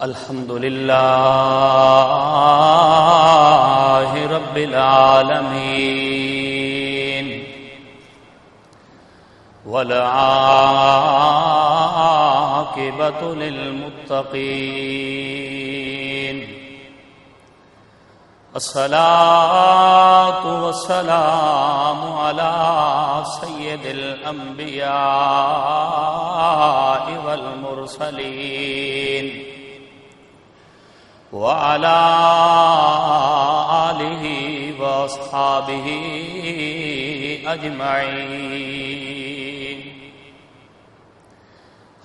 الحمد لله رب العالمين والعاقبة للمتقين الصلاة والسلام على سيد الأنبياء والمرسلين وعلى آله وأصحابه أجمعين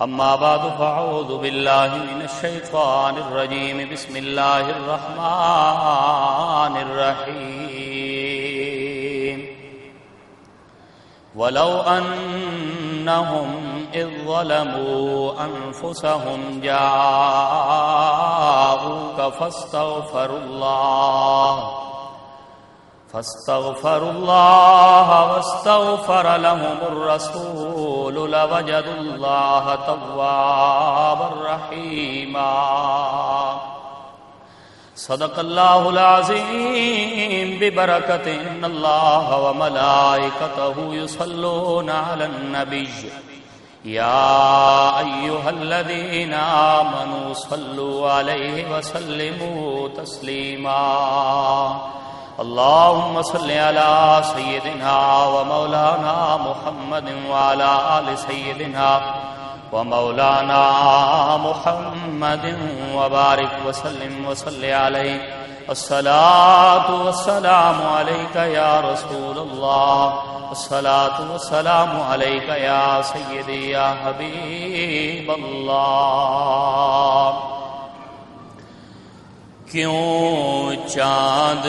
أما بعد فأعوذ بالله من الشيطان الرجيم بسم الله الرحمن الرحيم ولو أنهم إذ ظلموا أنفسهم جاءوك فاستغفروا الله واستغفر لهم الرسول لوجدوا الله توابا رحيما صدق الله العظيم ببركة إن الله وملائكته يصلون على النبي يا أيها الذين آمنوا صلوا عليه وسلموا تسليما اللهم صل على سيدنا ومولانا محمد وعلى آل سيدنا ومولانا محمد وبارك وسلم وصل عليه الصلاة والسلام عليك يا رسول الله الصلاة والسلام عليك يا سيدي يا حبيب اللہ کیوں چاند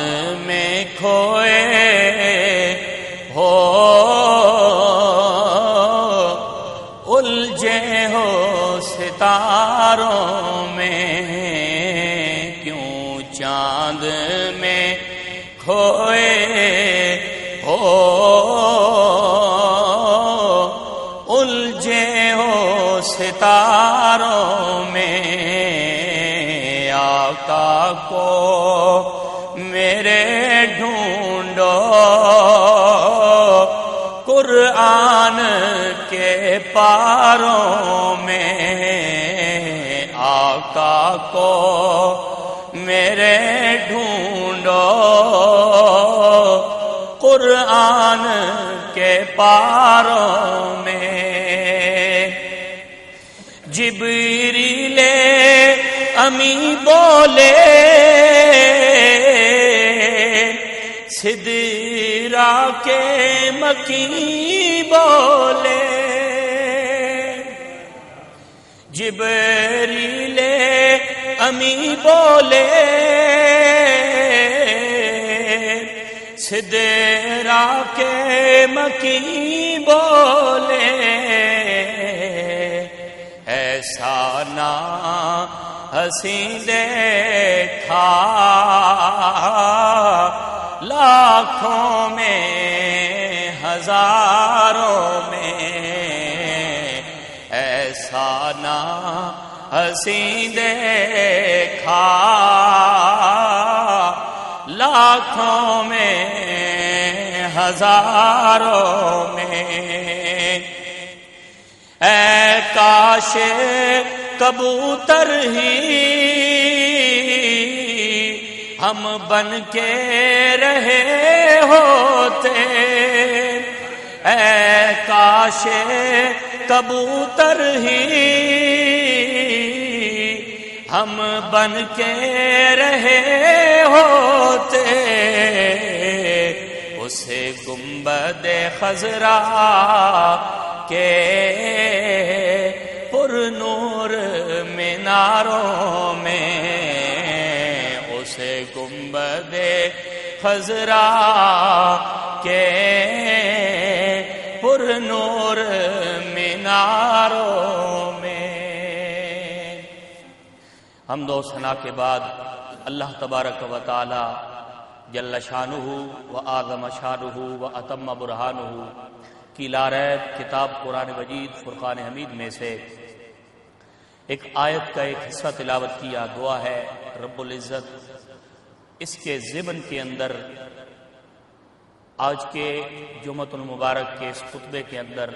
میں کھوئے ہو الجھے ہو ستاروں میں کیوں چاند میں کھوئے ہو الجھے ہو ستاروں میں آقا کو میرے ڈھونڈو قرآن کے پاروں میں آقا کو میرے ڈھونڈو قرآن کے پاروں میں جبریل امی بولے سدرا کے مکی بولے جبریل امی بولے سدرا کے مکی بولے ایسا نہ ہنسی دیکھا لاکھوں میں ہزاروں میں ایسا نہ ہنسی دیکھا لاکھوں میں ہزاروں میں اے کاش کبوتر ہی ہم بن کے رہے ہوتے اے کاش کبوتر ہی ہم بن کے رہے ہوتے اسے گنبد خضرا کے پر نور میناروں میں اسے گنبد خضرا کے پر نور میناروں میں حمد و ثنا کے بعد اللہ تبارک و تعالی جل شانہ و اعظم شانہ و اتم برہانہ کی لا ریب کتاب قرآن مجید فرقان حمید میں سے ایک آیت کا ایک حصہ تلاوت کیا، دعا ہے رب العزت اس کے ضمن کے اندر آج کے جمعۃ المبارک کے اس خطبے کے اندر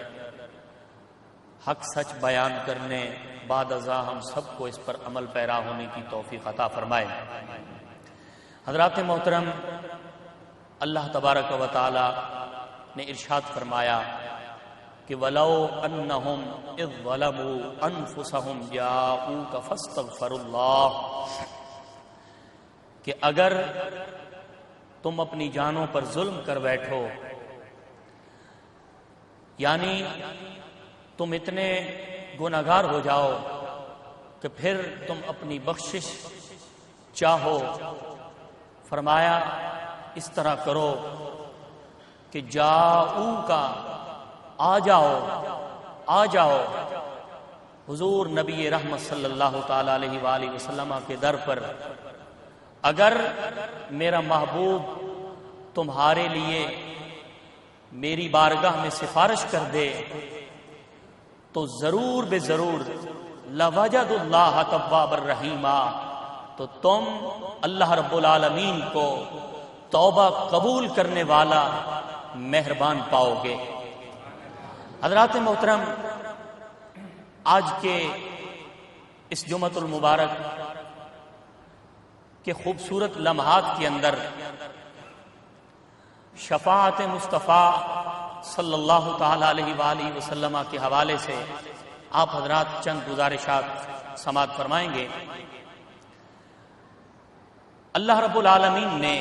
حق سچ بیان کرنے بعد ازاں ہم سب کو اس پر عمل پیرا ہونے کی توفیق عطا فرمائے۔ حضرات محترم، اللہ تبارک و تعالی نے ارشاد فرمایا کہ وَلَوْ أَنَّهُمْ إِذْ ظَلَمُوا أَنفُسَهُمْ جَاءُوكَ فَاسْتَغْفَرُوا اللَّهَ، کہ اگر تم اپنی جانوں پر ظلم کر بیٹھو، یعنی تم اتنے گناہگار ہو جاؤ کہ پھر تم اپنی بخشش چاہو، فرمایا اس طرح کرو کہ جاؤ کا آ جاؤ حضور نبی رحمت صلی اللہ تعالی علیہ وآلہ وسلم کے در پر۔ اگر میرا محبوب تمہارے لیے میری بارگاہ میں سفارش کر دے تو ضرور بے ضرور لوجد اللہ تواب الرحیم، تو تم اللہ رب العالمین کو توبہ قبول کرنے والا مہربان پاؤ گے۔ حضرات محترم، آج کے اس جمعۃ المبارک کے خوبصورت لمحات کے اندر شفاعت مصطفیٰ صلی اللہ تعالی علیہ وآلہ وسلم کے حوالے سے آپ حضرات چند گزارشات سماعت فرمائیں گے۔ اللہ رب العالمین نے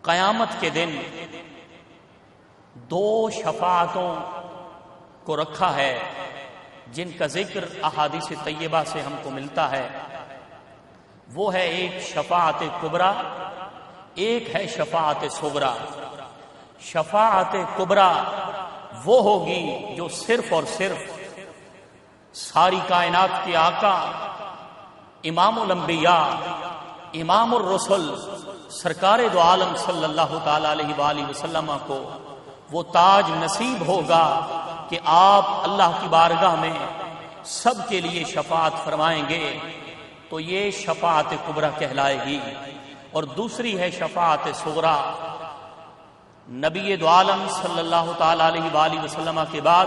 قیامت کے دن دو شفاعتوں کو رکھا ہے جن کا ذکر احادیث طیبہ سے ہم کو ملتا ہے۔ وہ ہے ایک شفاعت کبریٰ، ایک ہے شفاعت صغریٰ۔ شفاعت کبریٰ وہ ہوگی جو صرف اور صرف ساری کائنات کے آقا امام الانبیاء امام الرسل سرکار دو عالم صلی اللہ تعالی علیہ وآلہ وسلم کو وہ تاج نصیب ہوگا کہ آپ اللہ کی بارگاہ میں سب کے لیے شفاعت فرمائیں گے، تو یہ شفاعت کبریٰ کہلائے گی۔ اور دوسری ہے شفاعت صغریٰ، نبی دو عالم صلی اللہ تعالی علیہ وآلہ وسلم کے بعد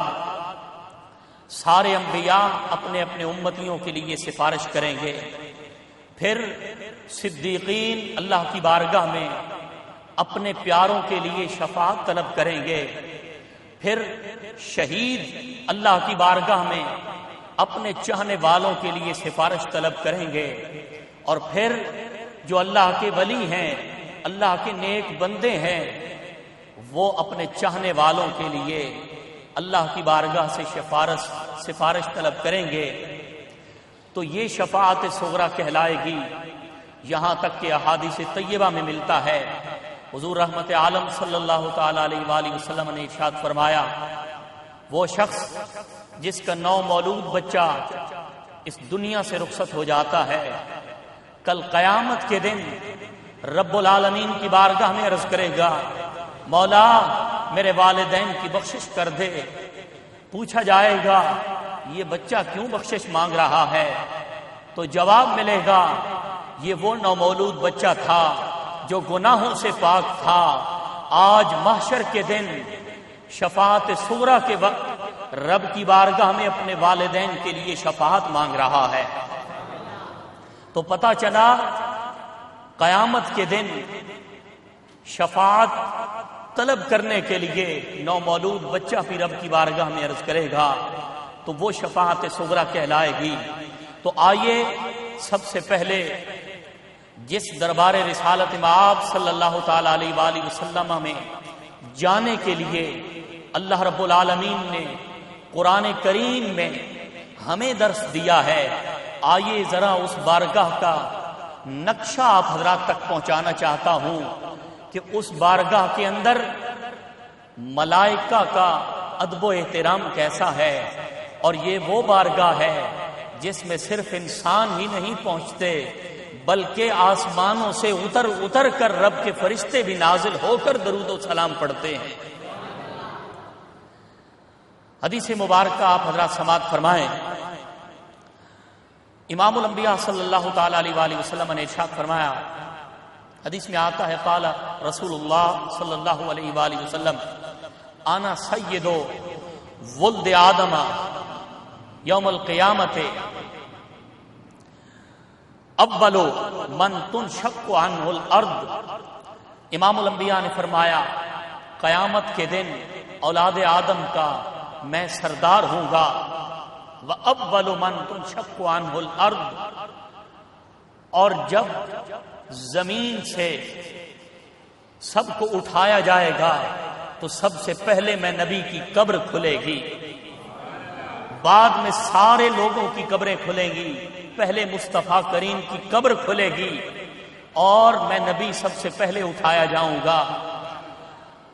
سارے انبیاء اپنے اپنے امتیوں کے لیے سفارش کریں گے، پھر صدیقین اللہ کی بارگاہ میں اپنے پیاروں کے لیے شفاعت طلب کریں گے، پھر شہید اللہ کی بارگاہ میں اپنے چاہنے والوں کے لیے سفارش طلب کریں گے، اور پھر جو اللہ کے ولی ہیں، اللہ کے نیک بندے ہیں، وہ اپنے چاہنے والوں کے لیے اللہ کی بارگاہ سے سفارش طلب کریں گے۔ تو یہ شفاعت صغریٰ کہلائے گی۔ یہاں تک کہ احادیث طیبہ میں ملتا ہے، حضور رحمت عالم صلی اللہ تعالی علیہ وآلہ وسلم نے ارشاد فرمایا، وہ شخص جس کا نو مولود بچہ اس دنیا سے رخصت ہو جاتا ہے، کل قیامت کے دن رب العالمین کی بارگاہ میں عرض کرے گا، مولا میرے والدین کی بخشش کر دے۔ پوچھا جائے گا یہ بچہ کیوں بخشش مانگ رہا ہے؟ تو جواب ملے گا یہ وہ نومولود بچہ تھا جو گناہوں سے پاک تھا، آج محشر کے دن شفاعت صغریٰ کے وقت رب کی بارگاہ میں اپنے والدین کے لیے شفاعت مانگ رہا ہے۔ تو پتہ چلا قیامت کے دن شفاعت طلب کرنے کے لیے نومولود بچہ بھی رب کی بارگاہ میں عرض کرے گا، تو وہ شفاعت صغریٰ کہلائے گی۔ تو آئیے سب سے پہلے جس دربار رسالت مآب صلی اللہ تعالی علیہ وآلہ وسلم میں جانے کے لیے اللہ رب العالمین نے قرآن کریم میں ہمیں درس دیا ہے، آئیے ذرا اس بارگاہ کا نقشہ آپ حضرات تک پہنچانا چاہتا ہوں کہ اس بارگاہ کے اندر ملائکہ کا ادب و احترام کیسا ہے۔ اور یہ وہ بارگاہ ہے جس میں صرف انسان ہی نہیں پہنچتے بلکہ آسمانوں سے اتر کر رب کے فرشتے بھی نازل ہو کر درود و سلام پڑھتے ہیں۔ حدیث مبارکہ آپ حضرات سماعت فرمائیں۔ امام الانبیاء صلی اللہ تعالی علیہ وآلہ وسلم نے ارشاد فرمایا، حدیث میں آتا ہے قال رسول اللہ صلی اللہ علیہ وآلہ وسلم انا سید ولد آدم یوم القیامت اول من تنشق عنہ الارض۔ امام الانبیاء نے فرمایا قیامت کے دن اولاد آدم کا میں سردار ہوں گا، وَأَوَّلُ مَن تُنشَقُّ عَنْهُ الْأَرْضُ، اور جب زمین سے سب کو اٹھایا جائے گا تو سب سے پہلے میں نبی کی قبر کھلے گی، بعد میں سارے لوگوں کی قبریں کھلیں گی، پہلے مصطفیٰ کریم کی قبر کھلے گی اور میں نبی سب سے پہلے اٹھایا جاؤں گا۔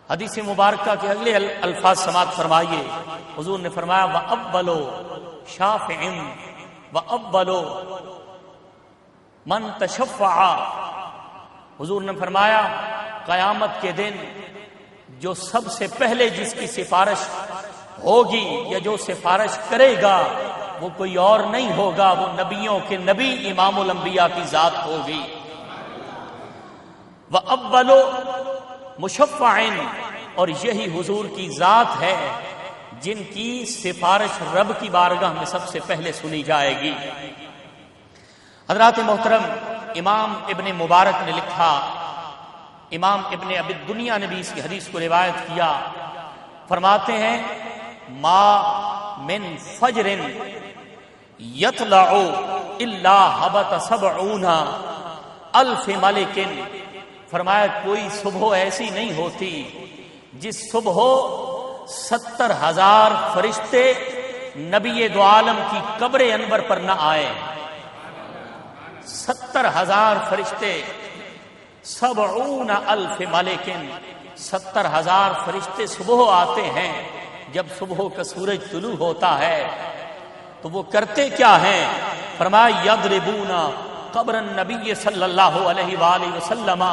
حدیث مبارکہ کے اگلے الفاظ سماعت فرمائیے۔ حضور نے فرمایا وَأَوَّلُ شَافِعٍ وَأَوَّلُ مَن تَشَفَّعَ۔ حضور نے فرمایا قیامت کے دن جو سب سے پہلے جس کی سفارش ہوگی یا جو سفارش کرے گا وہ کوئی اور نہیں ہوگا، وہ نبیوں کے نبی امام الانبیاء کی ذات ہوگی۔ وَأَوَّلُ مشفعٍ، اور یہی حضور کی ذات ہے جن کی سفارش رب کی بارگاہ میں سب سے پہلے سنی جائے گی۔ حضرات محترم، امام ابن مبارک نے لکھا، امام ابن ابی الدنیا نے بھی اس کی حدیث کو روایت کیا، فرماتے ہیں ما من فجر یطلع الا حبط 70 الف ملک۔ فرمایا کوئی صبح ایسی نہیں ہوتی جس صبح 70,000 فرشتے نبی دو عالم کی قبر انور پر نہ آئے۔ 70,000 فرشتے، 70 الف ملکن، 70,000 فرشتے صبح آتے ہیں۔ جب صبح کا سورج طلوع ہوتا ہے تو وہ کرتے کیا ہیں؟ فرمایا یضربون قبر النبی صلی اللہ علیہ وآلہ وسلم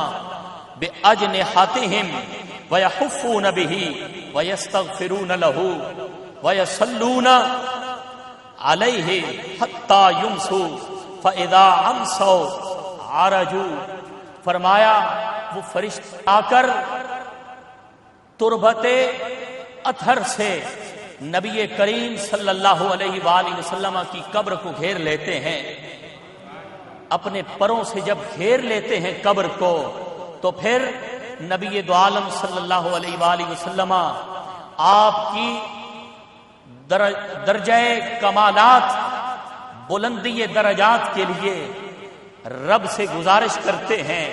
بأجنحتہم ویحفون بہ ویستغفرون لہ ویصلون علیہ حتی یمسوا فاذا امسوا عرجوا۔ فرمایا وہ فرشتے آ کر تربت اطہر سے نبی کریم صلی اللہ علیہ وآلہ وسلم کی قبر کو گھیر لیتے ہیں۔ اپنے پروں سے جب گھیر لیتے ہیں قبر کو تو پھر نبی دو عالم صلی اللہ علیہ وآلہ وسلم آپ کی درجہ کمالات، بلندی درجات کے لیے رب سے گزارش کرتے ہیں،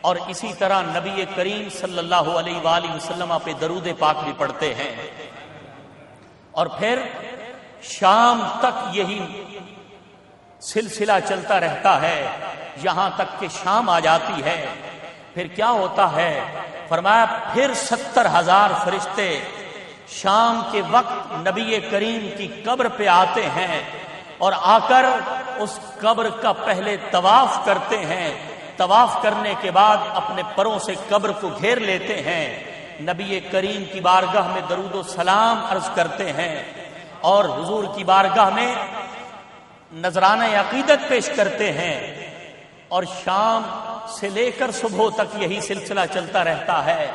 اور اسی طرح نبی کریم صلی اللہ علیہ وآلہ وسلم پہ درود پاک بھی پڑھتے ہیں، اور پھر شام تک یہی سلسلہ چلتا رہتا ہے یہاں تک کہ شام آ جاتی ہے۔ پھر کیا ہوتا ہے؟ فرمایا پھر 70,000 فرشتے شام کے وقت نبی کریم کی قبر پہ آتے ہیں اور آ کر اس قبر کا پہلے طواف کرتے ہیں، طواف کرنے کے بعد اپنے پروں سے قبر کو گھیر لیتے ہیں، نبی کریم کی بارگاہ میں درود و سلام عرض کرتے ہیں اور حضور کی بارگاہ میں نذرانہ عقیدت پیش کرتے ہیں، اور شام سے لے کر صبح تک یہی سلسلہ چلتا رہتا ہے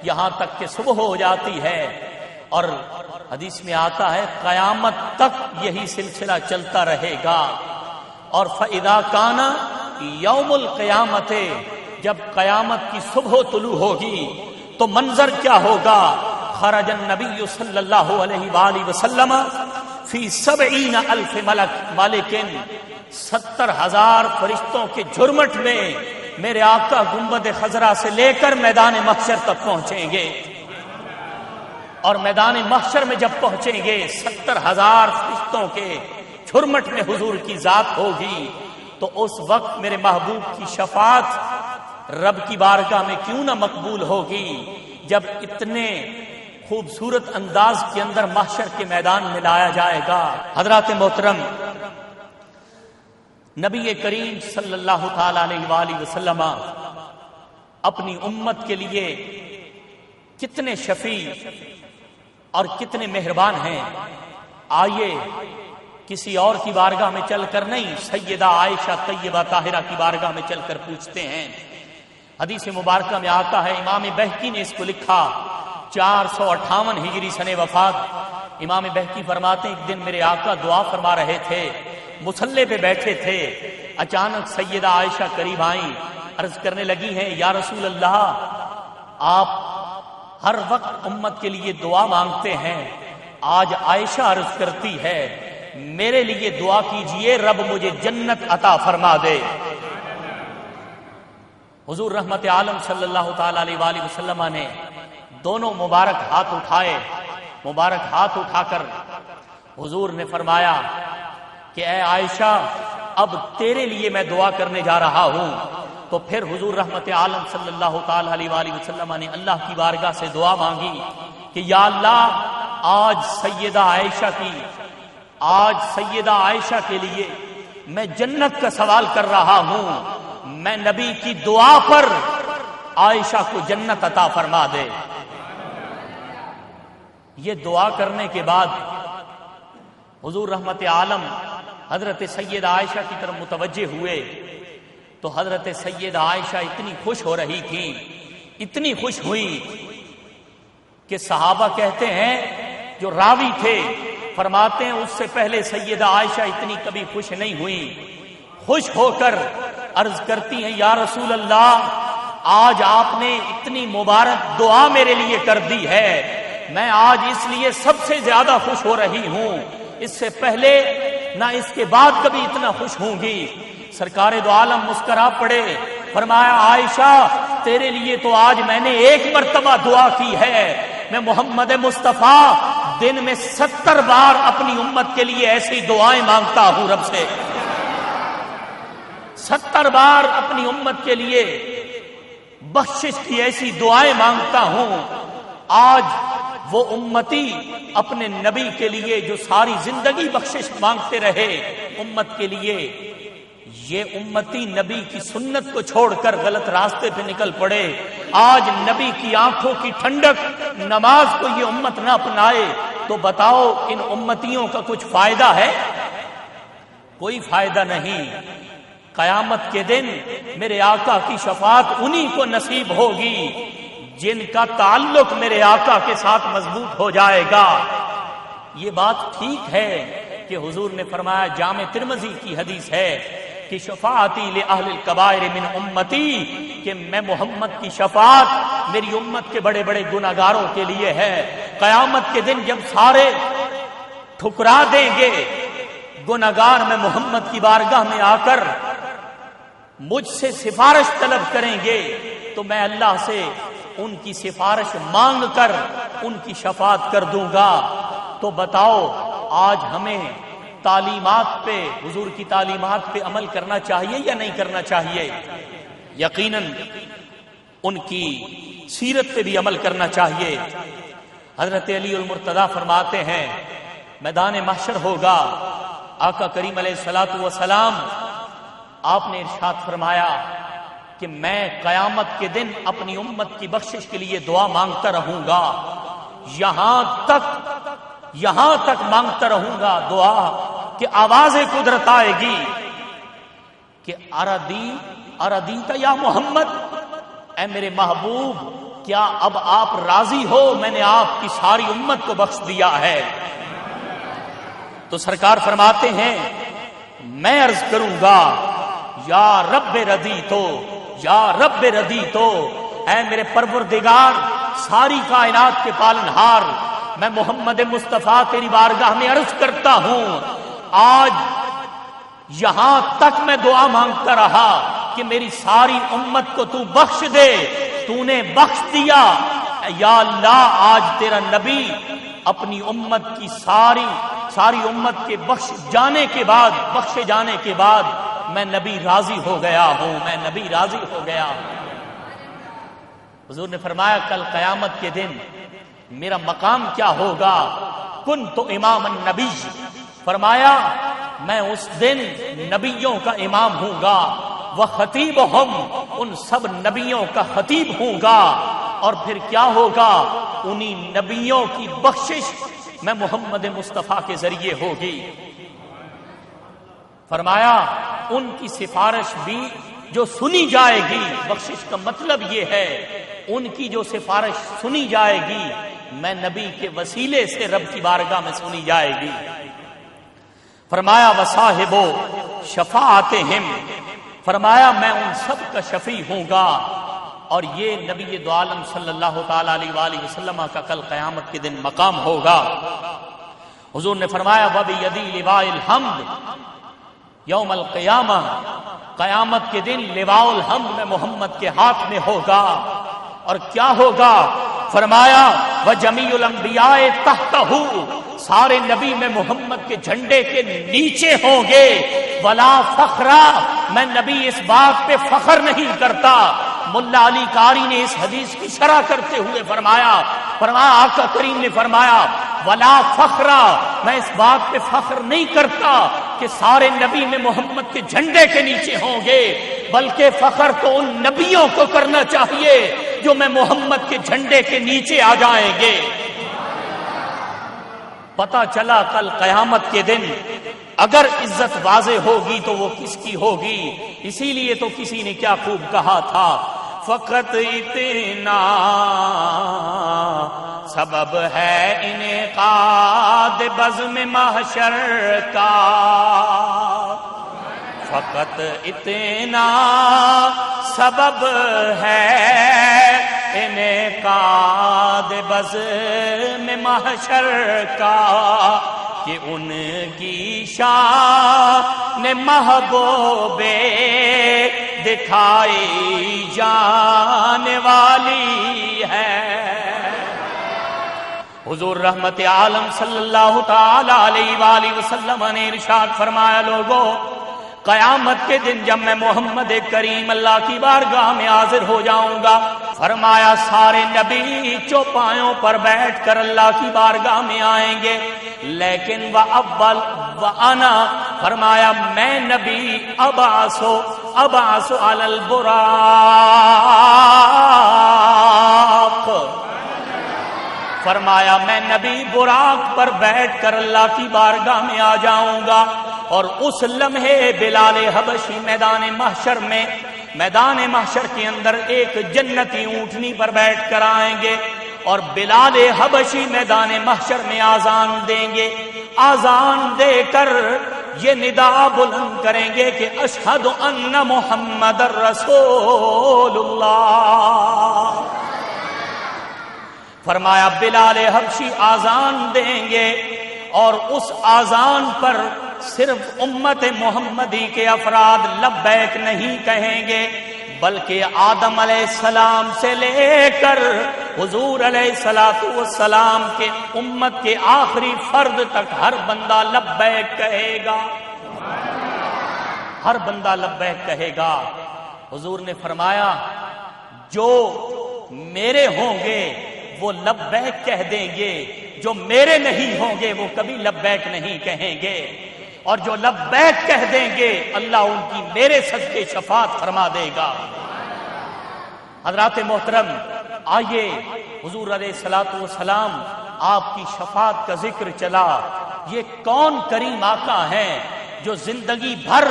یہاں تک کہ صبح ہو جاتی ہے، اور حدیث میں آتا ہے قیامت تک یہی سلسلہ چلتا رہے گا۔ اور فَإِذَا كَانَ يَوْمُ الْقِيَامَةِ، جب قیامت کی صبح طلوع ہوگی تو منظر کیا ہوگا؟ خرج النبی صلی اللہ علیہ وآلہ وسلم فی 70 الف ملک، 70,000 فرشتوں کے جھرمٹ میں میرے آقا گنبد خضرا سے لے کر میدان محشر تک پہنچیں گے، اور میدان محشر میں جب پہنچیں گے 70,000 فرشتوں کے جھرمٹ میں حضور کی ذات ہوگی، تو اس وقت میرے محبوب کی شفاعت رب کی بارگاہ میں کیوں نہ مقبول ہوگی، جب اتنے خوبصورت انداز کے اندر محشر کے میدان میں لایا جائے گا۔ حضرات محترم، نبی کریم صلی اللہ تعالی علیہ وآلہ وسلم اپنی امت کے لیے کتنے شفیع اور کتنے مہربان ہیں. آئیے کسی اور کی بارگاہ میں چل کر نہیں، سیدہ عائشہ طیبہ طاہرہ کی بارگاہ میں چل کر پوچھتے ہیں. حدیث مبارکہ میں آتا ہے، امام بہقی نے اس کو لکھا 458 ہجری سن وفات. امام بہقی فرماتے ہیں ایک دن میرے آقا دعا فرما رہے تھے، مصلی پہ بیٹھے تھے، اچانک سیدہ عائشہ قریب آئیں، عرض کرنے لگی ہیں یا رسول اللہ، آپ ہر وقت امت کے لیے دعا مانگتے ہیں، آج عائشہ عرض کرتی ہے میرے لیے دعا کیجئے رب مجھے جنت عطا فرما دے. حضور رحمت عالم صلی اللہ تعالی علیہ وآلہ وسلم نے دونوں مبارک ہاتھ اٹھائے، مبارک ہاتھ اٹھا کر حضور نے فرمایا کہ اے عائشہ اب تیرے لیے میں دعا کرنے جا رہا ہوں. تو پھر حضور رحمت عالم صلی اللہ تعالی علیہ وآلہ وسلم نے اللہ کی بارگاہ سے دعا مانگی کہ یا اللہ آج سیدہ عائشہ کے لیے میں جنت کا سوال کر رہا ہوں، میں نبی کی دعا پر عائشہ کو جنت عطا فرما دے. یہ دعا کرنے کے بعد حضور رحمت عالم حضرت سیدہ عائشہ کی طرف متوجہ ہوئے تو حضرت سیدہ عائشہ اتنی خوش ہو رہی تھی، اتنی خوش ہوئی کہ صحابہ کہتے ہیں جو راوی تھے فرماتے ہیں اس سے پہلے سیدہ عائشہ اتنی کبھی خوش نہیں ہوئی. خوش ہو کر عرض کرتی ہیں یا رسول اللہ آج آپ نے اتنی مبارک دعا میرے لیے کر دی ہے، میں آج اس لیے سب سے زیادہ خوش ہو رہی ہوں، اس سے پہلے نہ اس کے بعد کبھی اتنا خوش ہوں گی. سرکار دو عالم مسکرا پڑے، فرمایا عائشہ تیرے لیے تو آج میں نے ایک مرتبہ دعا کی ہے، میں محمد مصطفیٰ دن میں 70 بار اپنی امت کے لیے ایسی دعائیں مانگتا ہوں رب سے، 70 بار اپنی امت کے لیے بخشش کی ایسی دعائیں مانگتا ہوں. آج وہ امتی اپنے نبی کے لیے جو ساری زندگی بخشش مانگتے رہے امت کے لیے، یہ امتی نبی کی سنت کو چھوڑ کر غلط راستے پہ نکل پڑے. آج نبی کی آنکھوں کی ٹھنڈک نماز کو یہ امت نہ اپنائے تو بتاؤ ان امتیوں کا کچھ فائدہ ہے؟ کوئی فائدہ نہیں. قیامت کے دن میرے آقا کی شفاعت انہی کو نصیب ہوگی جن کا تعلق میرے آقا کے ساتھ مضبوط ہو جائے گا. یہ بات ٹھیک ہے کہ حضور نے فرمایا، جامع ترمذی کی حدیث ہے کہ شفاعتی لأہل الکبائر من امتی، کہ میں محمد کی شفاعت میری امت کے بڑے بڑے گناہگاروں کے لیے ہے. قیامت کے دن جب سارے ٹھکرا دیں گے گناہگار، میں محمد کی بارگاہ میں آ کر مجھ سے سفارش طلب کریں گے تو میں اللہ سے ان کی سفارش مانگ کر ان کی شفاعت کر دوں گا. تو بتاؤ آج ہمیں تعلیمات پہ، حضور کی تعلیمات پہ عمل کرنا چاہیے یا نہیں کرنا چاہیے؟ یقیناً ان کی سیرت پہ بھی عمل کرنا چاہیے. حضرت علی المرتضیٰ فرماتے ہیں میدان محشر ہوگا، آقا کریم علیہ الصلوۃ والسلام آپ نے ارشاد فرمایا کہ میں قیامت کے دن اپنی امت کی بخشش کے لیے دعا مانگتا رہوں گا، یہاں تک مانگتا رہوں گا دعا کہ آواز قدرت آئے گی کہ اردیت یا محمد، اے میرے محبوب کیا اب آپ راضی ہو؟ میں نے آپ کی ساری امت کو بخش دیا ہے. تو سرکار فرماتے ہیں میں عرض کروں گا یا رب ردیتو، یا رب ردیتو، اے میرے پروردگار ساری کائنات کے پالنہار، میں محمد مصطفیٰ تیری بارگاہ میں عرض کرتا ہوں آج یہاں تک میں دعا مانگتا رہا کہ میری ساری امت کو تو بخش دے، تو نے بخش دیا. یا اللہ آج تیرا نبی اپنی امت کی ساری امت کے بخشے جانے کے بعد میں نبی راضی ہو گیا ہوں، میں نبی راضی ہو گیا. حضور نے فرمایا کل قیامت کے دن میرا مقام کیا ہوگا؟ کنت امام النبی، فرمایا میں اس دن نبیوں کا امام ہوں گا، وخطیبہم، ان سب نبیوں کا خطیب ہوں گا. اور پھر کیا ہوگا؟ انہی نبیوں کی بخشش میں محمد مصطفیٰ کے ذریعے ہوگی۔ فرمایا ان کی سفارش بھی جو سنی جائے گی، بخشش کا مطلب یہ ہے ان کی جو سفارش سنی جائے گی میں نبی کے وسیلے سے رب کی بارگاہ میں سنی جائے گی۔ فرمایا وصاحبو شفاعتہم، فرمایا میں ان سب کا شفیع ہوں گا، اور یہ نبی دو عالم صلی اللہ تعالی علیہ وآلہ وسلم کا کل قیامت کے دن مقام ہوگا۔ حضور نے فرمایا وَبِيَدِي لِوَاءِ الْحَمْدِ یوم القیامہ، قیامت کے دن لواء الحمد میں محمد کے ہاتھ میں ہوگا، اور کیا ہوگا؟ فرمایا وَجَمِيعُ الْأَنْبِيَاءِ تَحْتَهُ، سارے نبی میں محمد کے جھنڈے کے نیچے ہوں گے۔ وَلَا فَخْرَ، میں نبی اس بات پہ فخر نہیں کرتا۔ ملا علی قاری نے اس حدیث کی شرح کرتے ہوئے فرمایا آقا کریم نے فرمایا ولا فخر، میں اس بات پہ فخر نہیں کرتا کہ سارے نبی میں محمد کے جھنڈے کے نیچے ہوں گے، بلکہ فخر تو ان نبیوں کو کرنا چاہیے جو میں محمد کے جھنڈے کے نیچے آ جائیں گے۔ پتہ چلا کل قیامت کے دن اگر عزت واضح ہوگی تو وہ کس کی ہوگی؟ اسی لیے تو کسی نے کیا خوب کہا تھا، فقط اتنا سبب ہے انعقاد بزم محشر کا، فقط اتنا سبب ہے انعقاد بزم محشر کا کہ ان کی شان محبوب دکھائی جانے والی ہے۔ حضور رحمت عالم صلی اللہ تعالی علیہ وآلہ وسلم نے ارشاد فرمایا لوگو، قیامت کے دن جب میں محمد کریم اللہ کی بارگاہ میں حاضر ہو جاؤں گا، فرمایا سارے نبی چوپایوں پر بیٹھ کر اللہ کی بارگاہ میں آئیں گے، لیکن وَأَوَّلُ وَأَنَا، فرمایا میں نبی ابعث علی البراق، فرمایا میں نبی براق پر بیٹھ کر اللہ کی بارگاہ میں آ جاؤں گا، اور اس لمحے بلال حبشی میدان محشر کے اندر ایک جنتی اونٹنی پر بیٹھ کر آئیں گے، اور بلال حبشی میدان محشر میں آذان دیں گے، آذان دے کر یہ ندا بلند کریں گے کہ اشہد ان محمد رسول اللہ۔ فرمایا بلال حبشی آذان دیں گے، اور اس آذان پر صرف امت محمدی کے افراد لبیک نہیں کہیں گے، بلکہ آدم علیہ السلام سے لے کر حضور علیہ السلام کے امت کے آخری فرد تک ہر بندہ لبیک کہے گا، ہر بندہ لبیک کہے گا۔ حضور نے فرمایا جو میرے ہوں گے وہ لبیک کہہ دیں گے، جو میرے نہیں ہوں گے وہ کبھی لبیک نہیں کہیں گے، اور جو لبیک کہہ دیں گے اللہ ان کی میرے صدقے شفاعت فرما دے گا۔ حضرات محترم، آئیے حضور علیہ السلام آپ کی شفاعت کا ذکر چلا۔ یہ کون کریم آقا ہیں جو زندگی بھر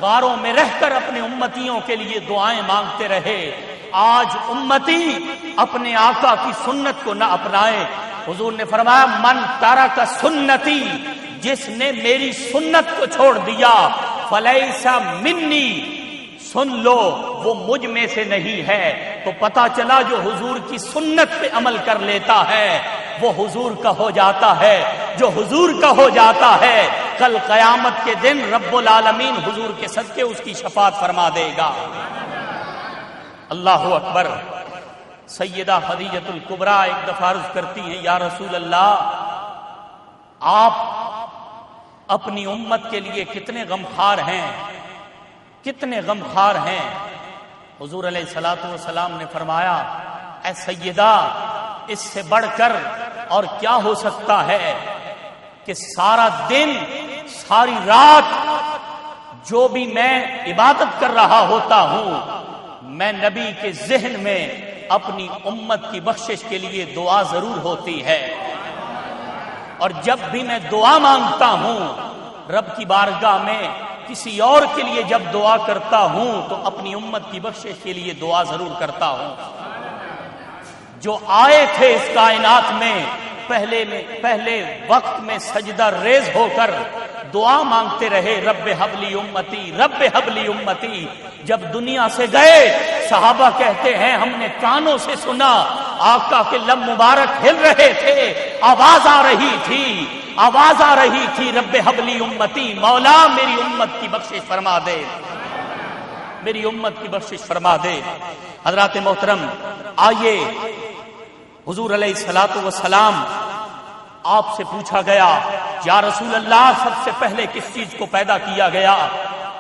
غاروں میں رہ کر اپنے امتیوں کے لیے دعائیں مانگتے رہے، آج امتی اپنے آقا کی سنت کو نہ اپنائے۔ حضور نے فرمایا من ترک سنتی، جس نے میری سنت کو چھوڑ دیا، فلیس منی، سن لو وہ مجھ میں سے نہیں ہے۔ تو پتہ چلا جو حضور کی سنت پہ عمل کر لیتا ہے وہ حضور کا ہو جاتا ہے، جو حضور کا ہو جاتا ہے کل قیامت کے دن رب العالمین حضور کے صدقے اس کی شفاعت فرما دے گا۔ اللہ اکبر۔ سیدہ خدیجہ الکبریٰ ایک دفعہ عرض کرتی ہیں یا رسول اللہ، آپ اپنی امت کے لیے کتنے غمخوار ہیں، کتنے غمخوار ہیں۔ حضور علیہ السلام نے فرمایا اے سیدہ، اس سے بڑھ کر اور کیا ہو سکتا ہے کہ سارا دن ساری رات جو بھی میں عبادت کر رہا ہوتا ہوں، میں نبی کے ذہن میں اپنی امت کی بخشش کے لیے دعا ضرور ہوتی ہے، اور جب بھی میں دعا مانگتا ہوں رب کی بارگاہ میں کسی اور کے لیے جب دعا کرتا ہوں تو اپنی امت کی بخشش کے لیے دعا ضرور کرتا ہوں۔ جو آئے تھے اس کائنات میں پہلے وقت میں سجدہ ریز ہو کر دعا مانگتے رہے، رب حبلی امتی، رب حبلی امتی۔ جب دنیا سے گئے صحابہ کہتے ہیں ہم نے کانوں سے سنا، آقا کے لب مبارک ہل رہے تھے، آواز آ رہی تھی رب حبلی امتی، مولا میری امت کی بخشش فرما دے، میری امت کی بخشش فرما دے۔ حضرات محترم، آئیے حضور علیہ الصلوۃ والسلام آپ سے پوچھا گیا یا رسول اللہ سب سے پہلے کس چیز کو پیدا کیا گیا؟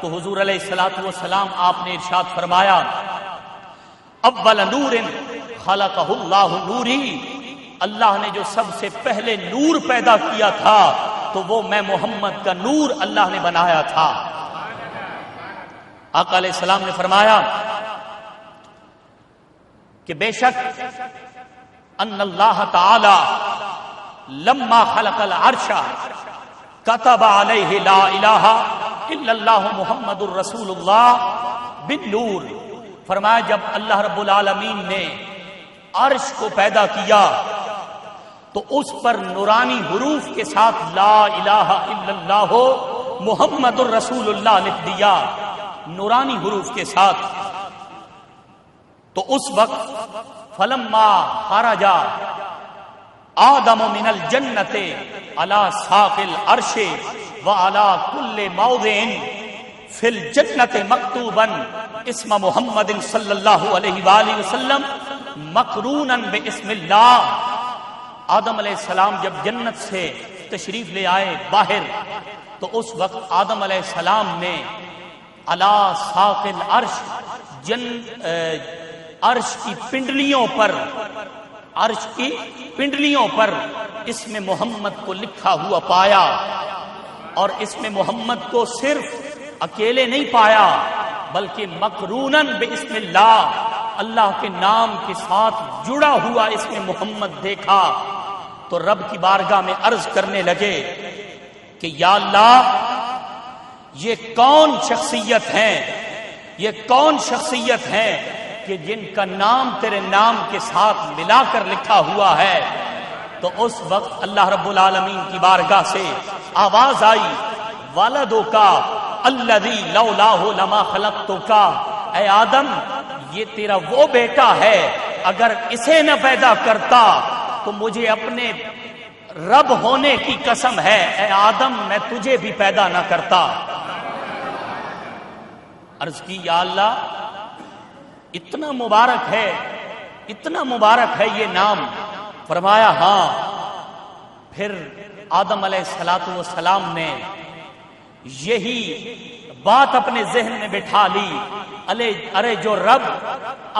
تو حضور علیہ الصلوۃ والسلام آپ نے ارشاد فرمایا اول نور خلقہ اللہ نوری، اللہ نے جو سب سے پہلے نور پیدا کیا تھا تو وہ میں محمد کا نور اللہ نے بنایا تھا۔ آقا علیہ السلام نے فرمایا کہ بے شک ان اللہ تعالی لما خلق العرش کتب علیہ لا الہ الا اللہ محمد الرسول اللہ بالنور۔ فرمایا جب اللہ رب العالمین نے عرش کو پیدا کیا تو اس پر نورانی حروف کے ساتھ لا الہ الا اللہ محمد الرسول اللہ لکھ دیا، نورانی حروف کے ساتھ۔ تو اس وقت فلما خرج آدم من الجنت علی ساق العرش وعلی کل موضع فی الجنت مکتوبا اسم محمد صلی اللہ علیہ وآلہ وسلم مقرونا باسم اللہ۔ آدم علیہ السلام جب جنت سے تشریف لے آئے باہر تو اس وقت آدم علیہ السلام نے علی ساق العرش عرش کی پنڈلیوں پر اس میں محمد کو لکھا ہوا پایا، اور اس میں محمد کو صرف اکیلے نہیں پایا بلکہ مقرونن باسم اللہ، اللہ کے نام کے ساتھ جڑا ہوا اس میں محمد دیکھا تو رب کی بارگاہ میں عرض کرنے لگے کہ یا اللہ یہ کون شخصیت ہے کہ جن کا نام تیرے نام کے ساتھ ملا کر لکھا ہوا ہے؟ تو اس وقت اللہ رب العالمین کی بارگاہ سے آواز آئی والدک الذی لولاہ لما خلقتک، اے آدم یہ تیرا وہ بیٹا ہے اگر اسے نہ پیدا کرتا تو مجھے اپنے رب ہونے کی قسم ہے اے آدم میں تجھے بھی پیدا نہ کرتا۔ عرض کی یا اللہ اتنا مبارک ہے یہ نام؟ فرمایا ہاں۔ پھر آدم علیہ الصلوۃ والسلام نے یہی بات اپنے ذہن میں بٹھا لی، ارے جو رب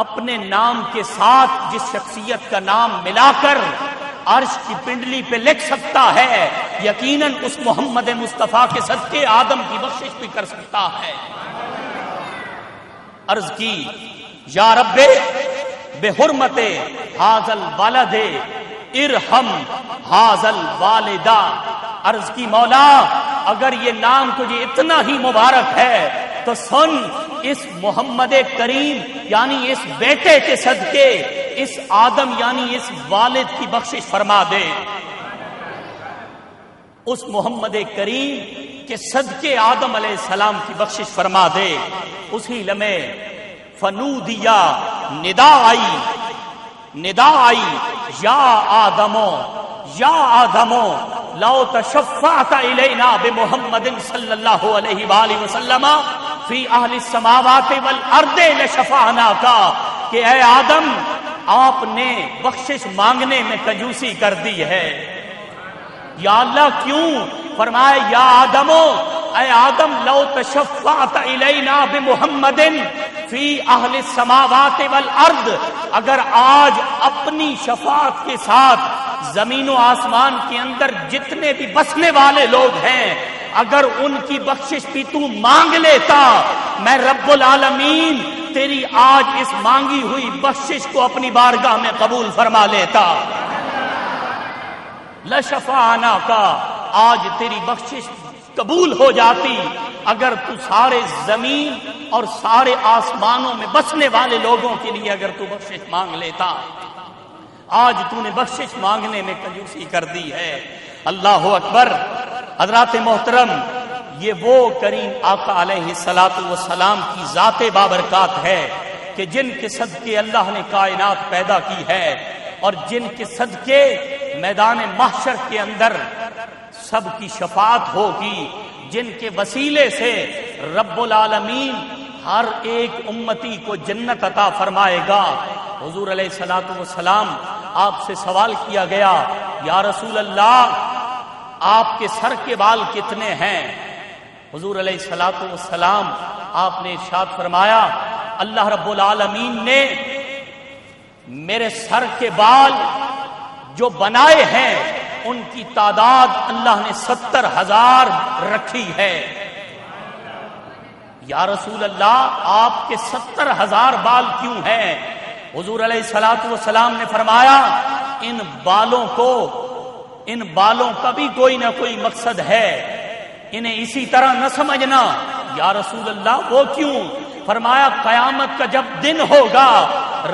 اپنے نام کے ساتھ جس شخصیت کا نام ملا کر عرش کی پنڈلی پہ لکھ سکتا ہے یقیناً اس محمد مصطفیٰ کے صدقے آدم کی بخشش بھی کر سکتا ہے۔ عرض کی یا رب بحرمت ھذا الولد ارحم ھذا الوالدہ، عرض کی مولا اگر یہ نام تجھے اتنا ہی مبارک ہے تو سن اس محمد کریم یعنی اس بیٹے کے صدقے اس آدم یعنی اس والد کی بخشش فرما دے۔ اس محمد کریم کے صدقے آدم علیہ السلام کی بخشش فرما دے۔ اسی لمحے فنودیا ندا آئی یا آدمو لو تشفعت الینا بمحمد صلی اللہ علیہ وآلہ وسلم فی اہل السماوات والارض لشفعناک، کہ اے آدم آپ نے بخشش مانگنے میں کنجوسی کر دی ہے۔ یا اللہ کیوں؟ فرمائے یا آدمو، اے آدم لو تشفعت الینا بمحمد فی اہل السماوات والارض، اگر آج اپنی شفاعت کے ساتھ زمین و آسمان کے اندر جتنے بھی بسنے والے لوگ ہیں اگر ان کی بخشش بھی تو مانگ لیتا میں رب العالمین تیری آج اس مانگی ہوئی بخشش کو اپنی بارگاہ میں قبول فرما لیتا۔ لشفعنا کا، آج تیری بخشش قبول ہو جاتی اگر تو سارے زمین اور سارے آسمانوں میں بسنے والے لوگوں کے لیے اگر تو بخشش مانگ لیتا۔ آج تو نے بخشش مانگنے میں کنجوسی کر دی ہے۔ اللہ اکبر۔ حضرات محترم، یہ وہ کریم آقا علیہ الصلوۃ والسلام کی ذات بابرکات ہے کہ جن کے صدقے اللہ نے کائنات پیدا کی ہے، اور جن کے صدقے میدان محشر کے اندر سب کی شفاعت ہوگی، جن کے وسیلے سے رب العالمین ہر ایک امتی کو جنت عطا فرمائے گا۔ حضور علیہ الصلوۃ والسلام، آپ سے سوال کیا گیا، یا رسول اللہ آپ کے سر کے بال کتنے ہیں؟ حضور علیہ الصلوۃ والسلام آپ نے ارشاد فرمایا، اللہ رب العالمین نے میرے سر کے بال جو بنائے ہیں ان کی تعداد اللہ نے 70,000 رکھی ہے۔ یا رسول اللہ آپ کے 70,000 بال کیوں ہیں؟ حضور علیہ الصلوۃ والسلام نے فرمایا، ان بالوں کا بھی کوئی نہ کوئی مقصد ہے، انہیں اسی طرح نہ سمجھنا۔ یا رسول اللہ وہ کیوں؟ فرمایا، قیامت کا جب دن ہوگا،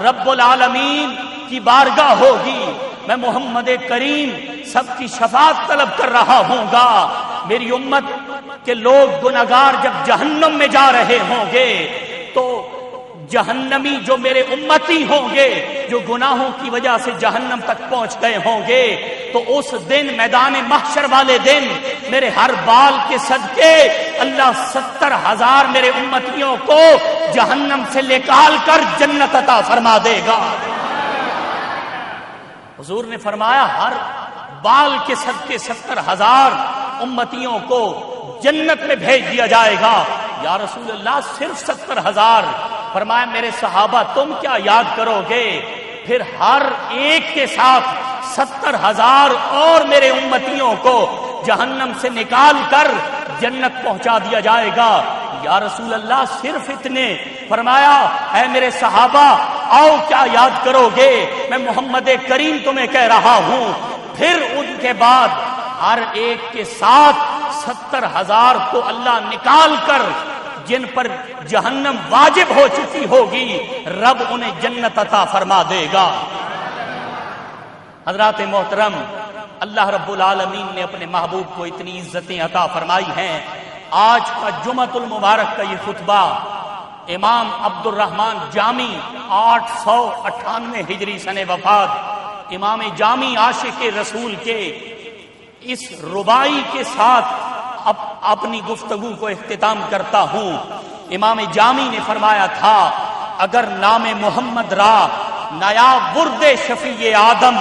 رب العالمین کی بارگاہ ہوگی، میں محمد کریم سب کی شفاعت طلب کر رہا ہوں گا، میری امت کے لوگ گناہگار جب جہنم میں جا رہے ہوں گے تو جہنمی جو میرے امتی ہوں گے، جو گناہوں کی وجہ سے جہنم تک پہنچ گئے ہوں گے، تو اس دن میدان محشر والے دن میرے ہر بال کے صدقے اللہ 70,000 میرے امتیوں کو جہنم سے نکال کر جنت عطا فرما دے گا۔ حضور نے فرمایا، ہر بال کے صدقے 70,000 امتیوں کو جنت میں بھیج دیا جائے گا۔ یا رسول اللہ صرف 70,000؟ فرمایا، میرے صحابہ تم کیا یاد کرو گے؟ پھر ہر ایک کے ساتھ 70,000 اور میرے امتیوں کو جہنم سے نکال کر جنت پہنچا دیا جائے گا۔ یا رسول اللہ صرف اتنے؟ فرمایا، اے میرے صحابہ آؤ کیا یاد کرو گے؟ میں محمد کریم تمہیں کہہ رہا ہوں۔ پھر ان کے بعد ہر ایک کے ساتھ 70,000 کو اللہ نکال کر جن پر جہنم واجب ہو چکی ہوگی، رب انہیں جنت عطا فرما دے گا۔ حضرات محترم، اللہ رب العالمین نے اپنے محبوب کو اتنی عزتیں عطا فرمائی ہیں۔ آج کا جمعۃ المبارک کا یہ خطبہ امام عبد الرحمن جامی 898 ہجری سن وفات امام جامی عاشق رسول کے اس ربائی کے ساتھ اپنی گفتگو کو اختتام کرتا ہوں۔ امام جامی نے فرمایا تھا، اگر نام محمد را نہ یا ورد شفیع آدم،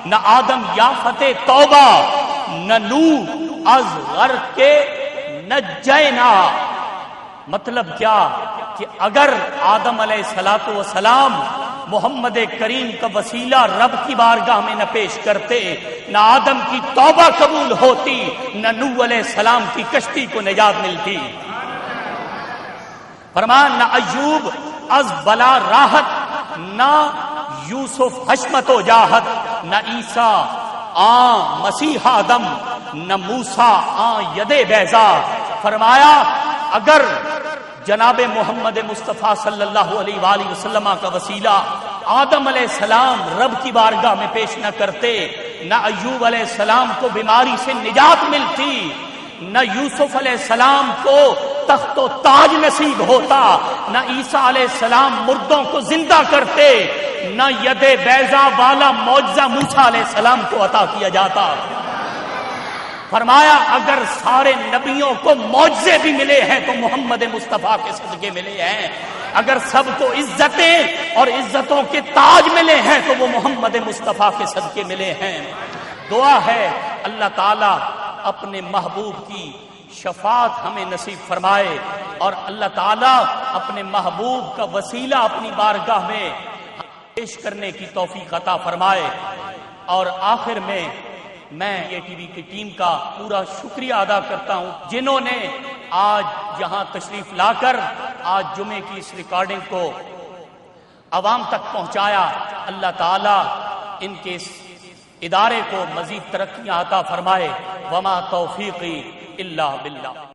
نہ آدم یا فتح توبہ، نہ نوح از غرق کے نجینا۔ مطلب کیا کہ اگر آدم علیہ الصلوۃ والسلام محمد کریم کا وسیلہ رب کی بارگاہ میں نہ پیش کرتے، نہ آدم کی توبہ قبول ہوتی، نہ نوح علیہ السلام کی کشتی کو نجات ملتی۔ فرمایا، نہ ایوب از بلا راحت، نہ یوسف حشمت و جاہت، نہ عیسیٰ مسیح آدم، نہ موسیٰ ید بیضا۔ فرمایا، اگر جناب محمد مصطفیٰ صلی اللہ علیہ وآلہ وسلم کا وسیلہ آدم علیہ السلام رب کی بارگاہ میں پیش نہ کرتے، نہ ایوب علیہ السلام کو بیماری سے نجات ملتی، نہ یوسف علیہ السلام کو تخت و تاج نصیب ہوتا، نہ عیسیٰ علیہ السلام مردوں کو زندہ کرتے، نہ ید بیضا والا معجزہ موسیٰ علیہ السلام کو عطا کیا جاتا۔ فرمایا، اگر سارے نبیوں کو معجزے بھی ملے ہیں تو محمد مصطفیٰ کے صدقے ملے ہیں، اگر سب کو عزتیں اور عزتوں کے تاج ملے ہیں تو وہ محمد مصطفیٰ کے صدقے ملے ہیں۔ دعا ہے اللہ تعالیٰ اپنے محبوب کی شفاعت ہمیں نصیب فرمائے، اور اللہ تعالیٰ اپنے محبوب کا وسیلہ اپنی بارگاہ میں پیش کرنے کی توفیق عطا فرمائے۔ اور آخر میں یہ ٹی وی کی ٹیم کا پورا شکریہ ادا کرتا ہوں، جنہوں نے آج یہاں تشریف لا کر آج جمعے کی اس ریکارڈنگ کو عوام تک پہنچایا، اللہ تعالیٰ ان کے اس ادارے کو مزید ترقیاں عطا فرمائے۔ وما توفیقی الا باللہ۔